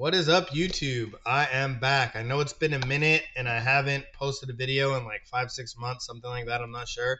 What is up, YouTube? I am back. I know it's been a minute and I haven't posted a video in like 5-6 months, something like that. I'm not sure.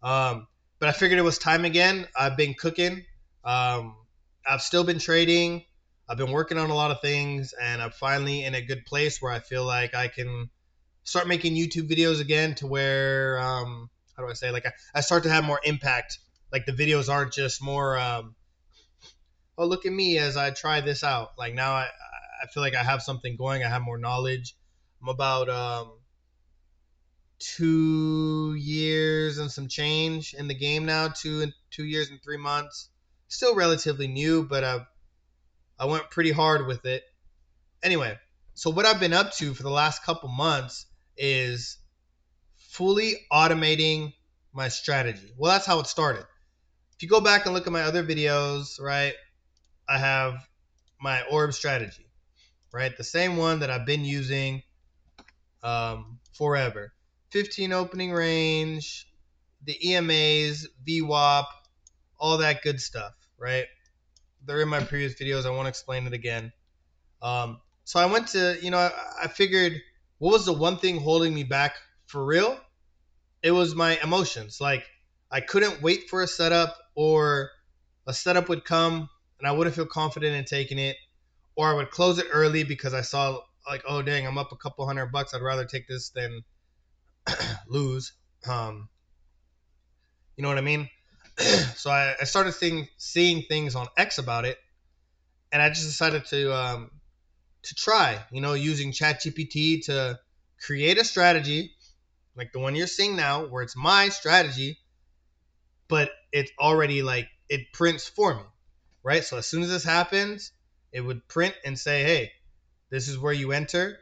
But I figured it was time again. I've been cooking. Um, I've still been trading. I've been working on a lot of things, and I'm finally in a good place where I feel like I can start making YouTube videos again to where, how do I say, like I start to have more impact. Like the videos aren't just more, oh, look at me as I try this out. Like now I feel like I have something going. I have more knowledge. I'm about 2 years and some change in the game now. 2 years and 3 months. Still relatively new, but I went pretty hard with it. Anyway, so what I've been up to for the last couple months is fully automating my strategy. Well, that's how it started. If you go back and look at my other videos, right, I have my orb strategy, right? The same one that I've been using forever. 15 opening range, the EMAs, VWAP, all that good stuff, right? They're in my previous videos. I won't explain it again. So I went to, I figured what was the one thing holding me back for real? It was my emotions. Like I couldn't wait for a setup, or a setup would come and I wouldn't feel confident in taking it, or I would close it early because I saw like, oh dang, I'm up a couple $100. I'd rather take this than lose. Um, you know what I mean? So I started seeing things on X about it, and I just decided to try. Using ChatGPT to create a strategy like the one you're seeing now, where it's my strategy, but it's already like it prints for me, right? So as soon as this happens, it would print and say, hey, this is where you enter,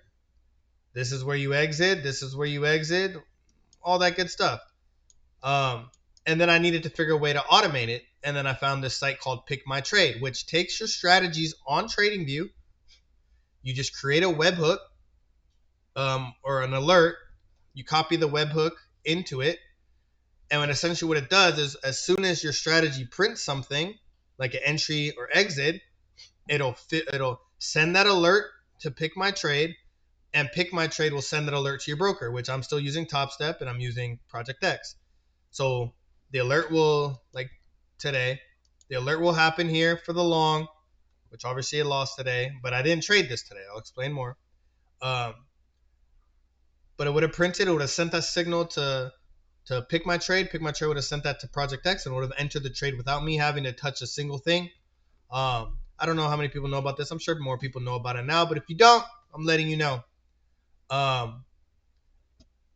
this is where you exit, this is where you exit, all that good stuff. Um, and then I needed to figure a way to automate it. And then I found this site called Pick My Trade, which takes your strategies on TradingView. You just create a webhook or an alert. You copy the webhook into it. And when essentially what it does is as soon as your strategy prints something like an entry or exit, it'll send that alert to Pick My Trade, and Pick My Trade will send that alert to your broker, which I'm still using Top Step and I'm using Project X. So the alert will, like today, the alert will happen here for the long, which obviously it lost today, but I didn't trade this today. I'll explain more. Um, but it would have printed, it would have sent that signal to Pick My Trade. Pick My Trade would have sent that to Project X and would have entered the trade without me having to touch a single thing. I don't know how many people know about this. I'm sure more people know about it now, but if you don't, I'm letting you know. Um,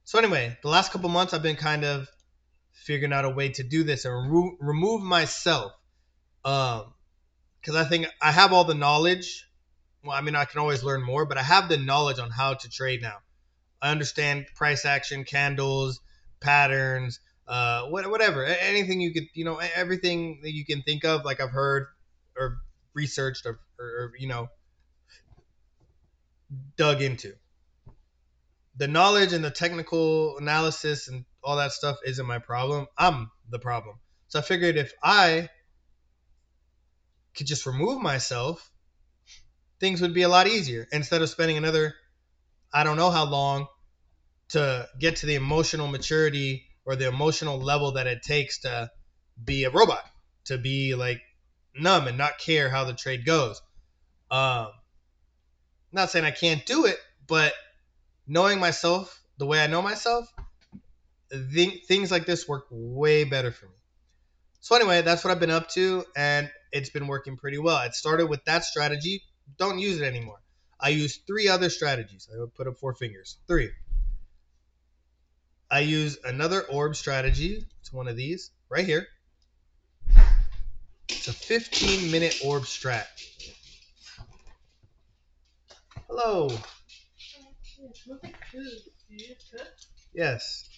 so anyway, the last couple months I've been kind of figuring out a way to do this and remove myself. Because I think I have all the knowledge. Well, I mean, I can always learn more, but I have the knowledge on how to trade now. I understand price action, candles, patterns, whatever, anything you could, everything that you can think of. Like I've heard or researched or dug into. The knowledge and the technical analysis and all that stuff isn't my problem. I'm the problem. So I figured if I could just remove myself, things would be a lot easier instead of spending another, I don't know how long, to get to the emotional maturity or the emotional level that it takes to be a robot, to be like numb and not care how the trade goes. Um, Not saying I can't do it, but knowing myself the way I know myself, things like this work way better for me. So anyway, that's what I've been up to, and it's been working pretty well. It started with that strategy. Don't use it anymore. I use 3 other strategies. I would put up 4 fingers. 3. I use another orb strategy. It's one of these right here. It's a 15-minute orb strat. Hello. Yes,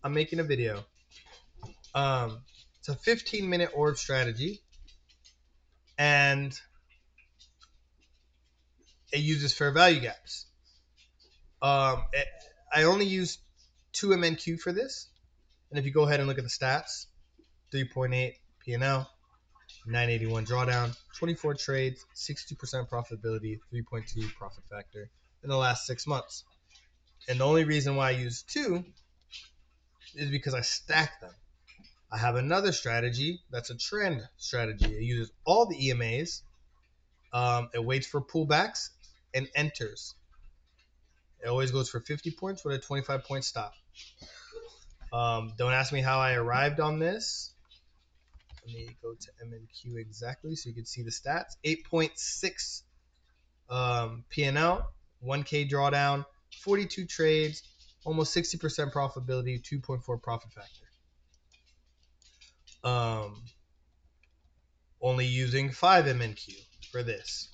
I'm making a video. It's a 15-minute orb strategy, and it uses fair value gaps. I only use 2 MNQ for this, and if you go ahead and look at the stats, 3.8 P&L, 981 drawdown, 24 trades, 62% profitability, 3.2 profit factor in the last 6 months. And the only reason why I use 2 is because I stack them. I have another strategy that's a trend strategy. It uses all the EMAs. It waits for pullbacks and enters. It always goes for 50 points with a 25-point stop. Don't ask me how I arrived on this. Let me go to MNQ exactly so you can see the stats. 8.6 P&L, 1K drawdown, 42 trades, almost 60% profitability, 2.4 profit factor. Only using 5 MNQ for this.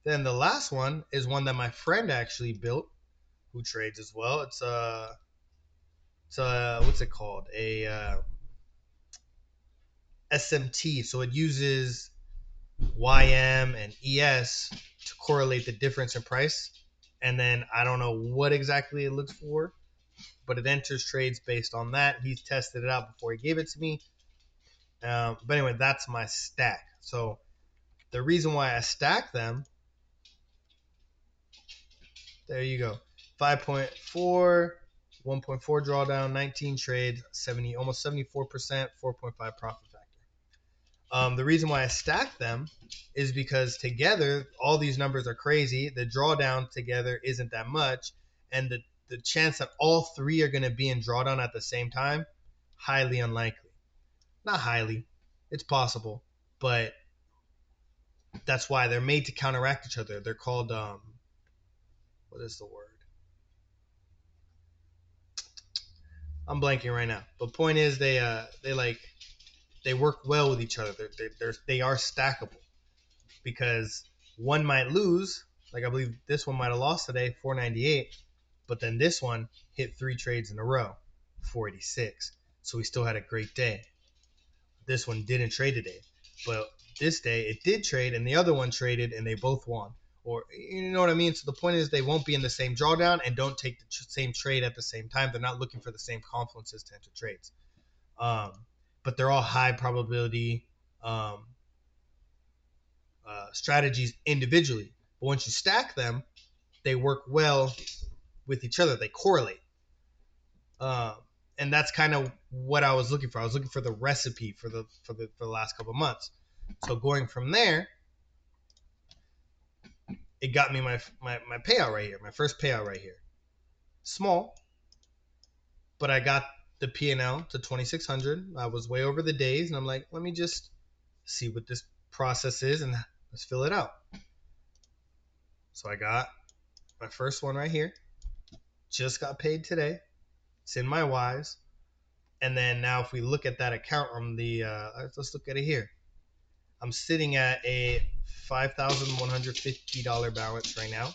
Then the last one is one that my friend actually built, who trades as well. It's what's it called? A SMT. So it uses YM and ES to correlate the difference in price. And then I don't know what exactly it looks for, but it enters trades based on that. He's tested it out before he gave it to me. But anyway, that's my stack. So the reason why I stack them, there you go. 5.4, 1.4 drawdown, 19 trades, 70, almost 74%, 4.5 profit factor. The reason why I stack them is because together, all these numbers are crazy. The drawdown together isn't that much. And the chance that all three are going to be in drawdown at the same time, highly unlikely. Not highly. It's possible. But that's why they're made to counteract each other. They're called, what is the word? I'm blanking right now. But point is, they work well with each other. They are stackable because one might lose. Like I believe this one might have lost today, 498, but then this one hit 3 trades in a row, 486. So we still had a great day. This one didn't trade today, but this day it did trade, and the other one traded, and they both won. Or you know what I mean? So the point is they won't be in the same drawdown and don't take the same trade at the same time. They're not looking for the same confluences to enter trades. Um, but they're all high probability strategies individually. But once you stack them, they work well with each other. They correlate. Um, and that's kind of what I was looking for. I was looking for the recipe for the last couple of months. So going from there, it got me my payout right here, my first payout right here. Small, but I got the P&L to 2,600. I was way over the days, and I'm like, let me just see what this process is, and let's fill it out. So I got my first one right here. Just got paid today. It's in my Wise. And then now if we look at that account on the, let's look at it here. I'm sitting at a $5,150 balance right now.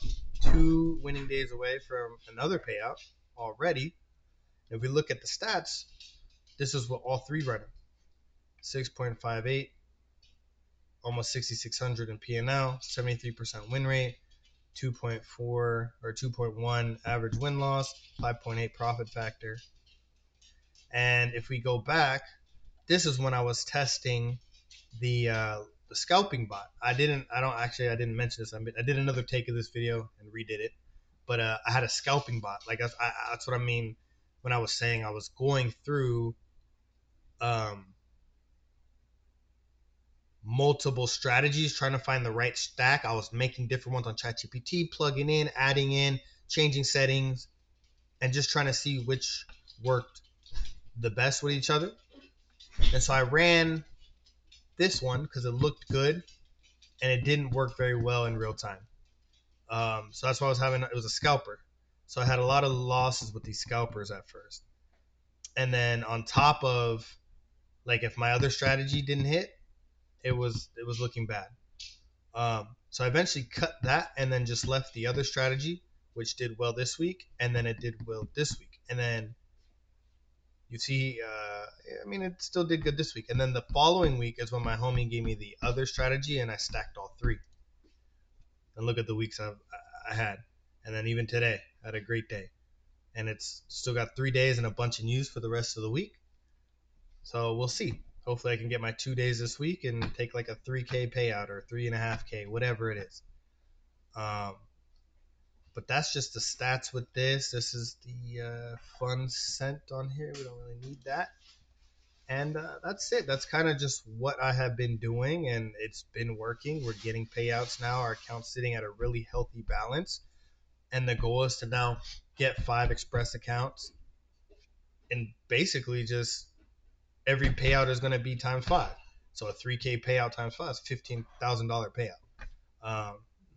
2 winning days away from another payout already. If we look at the stats, this is what all three running. 6.58, almost 6,600 in P&L, 73% win rate, 2.4 or 2.1 average win loss, 5.8 profit factor. And if we go back, this is when I was testing the scalping bot. I didn't mention this. I did another take of this video and redid it, but I had a scalping bot. Like that's what I mean when I was saying I was going through multiple strategies trying to find the right stack. I was making different ones on ChatGPT, plugging in, adding in, changing settings, and just trying to see which worked the best with each other. And so I ran this one because it looked good and it didn't work very well in real time. So that's why I was having, it was a scalper. So I had a lot of losses with these scalpers at first. And then on top of, like, if my other strategy didn't hit, it was looking bad. So I eventually cut that and then just left the other strategy, which did well this week, and then it did well this week. And then you see, it still did good this week. And then the following week is when my homie gave me the other strategy, and I stacked all three. And look at the weeks I had. And then even today, I had a great day. And it's still got 3 days and a bunch of news for the rest of the week. So we'll see. Hopefully, I can get my 2 days this week and take like a 3K payout or 3.5K, whatever it is. But that's just the stats with this. This is the fund sent on here. We don't really need that. And that's it. That's kind of just what I have been doing, and it's been working. We're getting payouts now. Our account's sitting at a really healthy balance. And the goal is to now get 5 express accounts. And basically, just every payout is going to be times 5. So a 3K payout times 5 is $15,000 payout.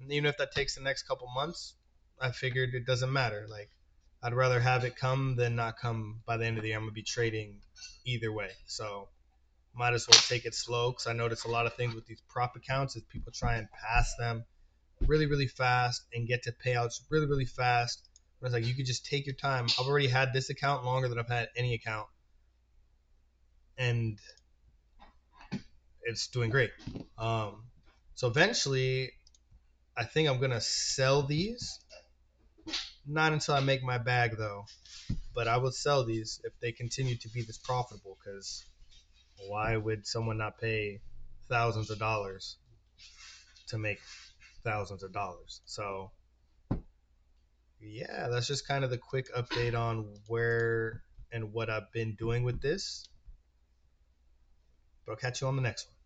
Even if that takes the next couple months, I figured it doesn't matter. Like, I'd rather have it come than not come by the end of the year. I'm gonna be trading either way, so might as well take it slow. Because I notice a lot of things with these prop accounts is people try and pass them really, really fast and get to payouts really, really fast. But it's like you could just take your time. I've already had this account longer than I've had any account, and it's doing great. So eventually, I think I'm gonna sell these. Not until I make my bag though, but I would sell these if they continue to be this profitable. Because why would someone not pay thousands of dollars to make thousands of dollars? So yeah, that's just kind of the quick update on where and what I've been doing with this. But I'll catch you on the next one.